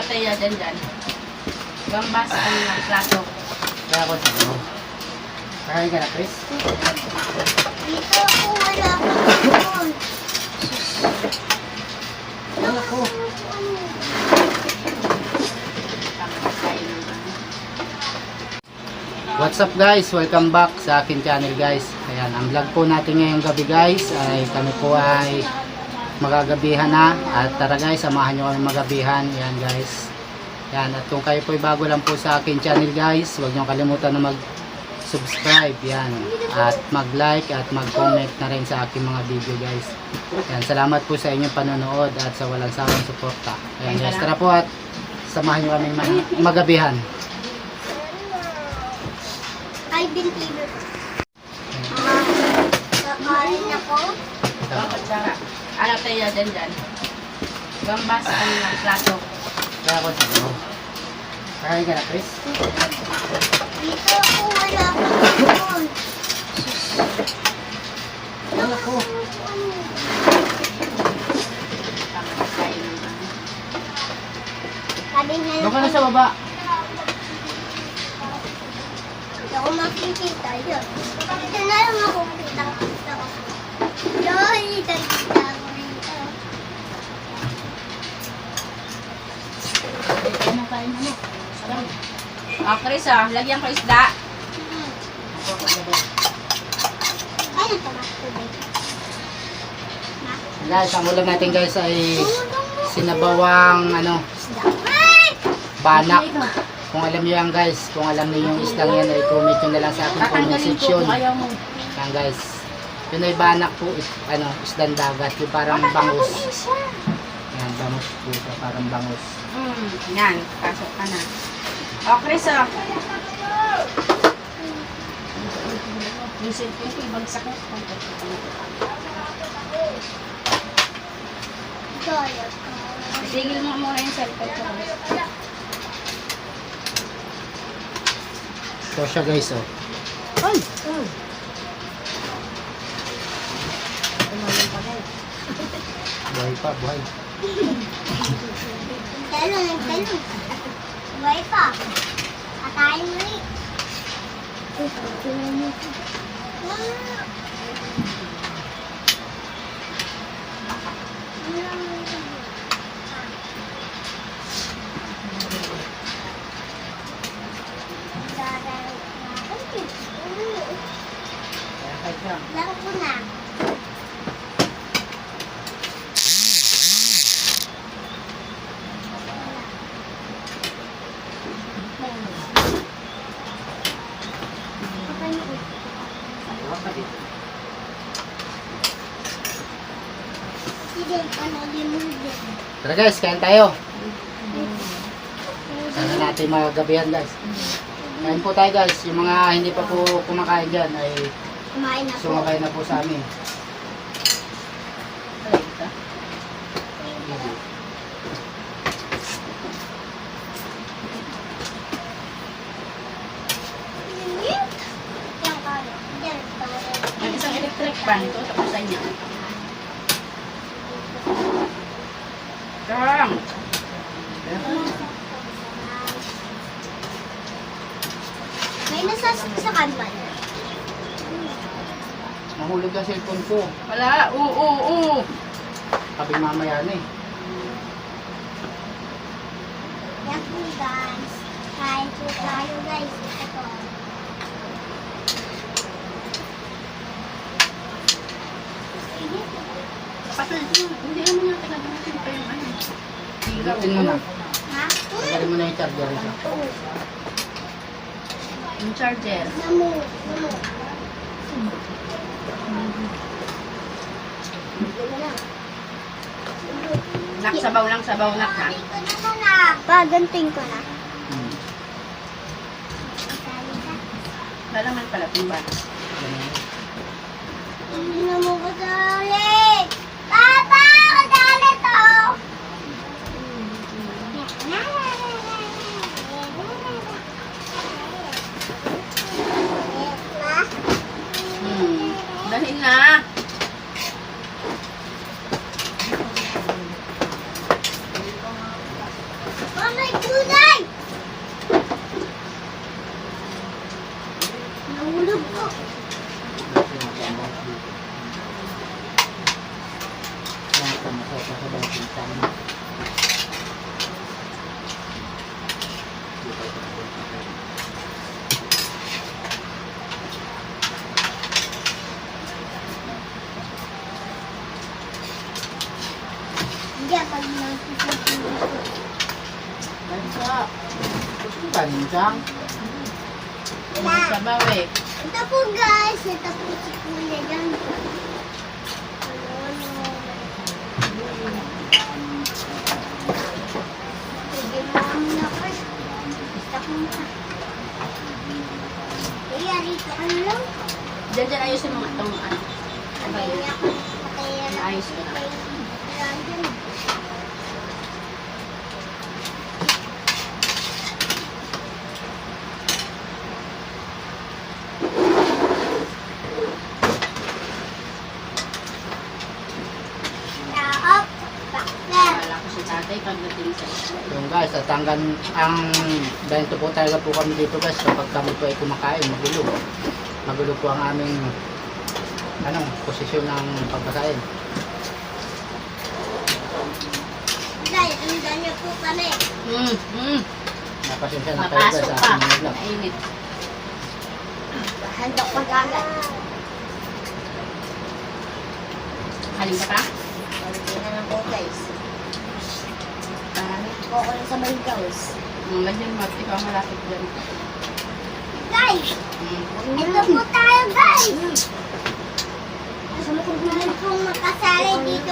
tayo dyan. Gambas ang plato. Kaya ako sa ano. Kakain ka na, Chris? Dito ako, wala akong Wala ko. What's up guys? Welcome back sa akin channel guys. Ayan, ang vlog po natin ngayong gabi guys ay kami po ay magagabihan na. At tara guys, samahan nyo kami magabihan. Ayan guys. Ayan, at kung kayo po ay bago lang po sa akin channel guys, huwag nyo kalimutan na mag-subscribe. Ayan, at mag-like at mag-comment na rin sa aking mga video guys. Ayan, salamat po sa inyong panonood at sa walang sawang suporta. Ayan guys, tara po at samahan nyo kami magabihan. I didn't even. Kakain ako. Bakit sara? Ano tayo dyan. Gambas ang plato. Kaya ako sa ano. Kakain ka na, Chris? Dito ako, wala akong Wala ko. Sabi nga Doon ka na sa baba. Hindi ako makikita yun. Ito na lang ako kitang-kita ko. Yun, kitang-kita ko rito. Ano kain mo? Chris lagyan ko isda. Ay, natamak ko ba? Guys, ang ulam natin guys ay sinabawang ano, banak. Kung alam niyo yan guys, kung alam niyo yung islang yan ay comment nyo na lang sa aking comment Tatanggalin ko section. kung ayaw mo. Yan guys. Yun ay banak po, ano, islang dagat. Yung parang bangus. Yan, bangus po. Parang bangus. Yan, pasok ka na. Chris yung cellphone ko, ibagsak mo. Dayot. Sigil mo muna yung cellphone ko. So siya guys, oh. Ay! Buhay pa, buhay. Talong. Buhay pa. Katayin mo rin. Lang ko na. Tara guys, kain tayo. Sana natin magabihan guys. Kain po tayo guys. Yung mga hindi pa po kumakain dyan ay Kumain ako. sumabay na po sa amin. Yung isang electric fan ito, tapusan niya. Tarang! May nasasaksakan ba niya? Mahulog ang cellphone ko. Wala, oo. Sabi mamaya na eh. Yan po guys. Kain po tayo guys. Ito. Patay mo. Hindi naman natin naganasin pa yung ano. Gatin mo na. Ha? Tagalin mo na yung charger ito. Yung charger. Namu. Naksabaw lang, sabaw nak ha. Paganting ko na. Hmm. Wala naman pala itong ba. Hindi na mo kasali. Papa! Kasali to! Dahil na. Mama, sa sabang pinsan. Hindi, pag nakikita ko. Bansa. Gusto mo kanin siyang? Sabaw eh. Ito po guys, ito po si Kuya dyan. Sige mo na ko. Basta ko na. Kaya rito ka na lang. Diyan ayusin mo itong ano. Patay niya ako. Patay niya lang. Ayos ko na. Kaya dyan. Taop. Bakler. Wala ko si tatay pagdating sa Yung guys, at hanggang ang ganito po talaga po kami dito guys kapag kami po ay kumakain, magulo. Magulo po ang aming posisyon ng pagkasain. Dahil, ang ganyan po kami. Napasensya na kayo guys Mapasok sa pa. aking mga vlog. Mainit. Handok mag-agat. Haling ka pa? Hindi na lang po guys. Marami. Ako ko lang sa Balgaws. Ganyan mo. Ikaw ang malapit dyan. Guys! Ito po tayo guys! Mm. Gusto pong makasali dito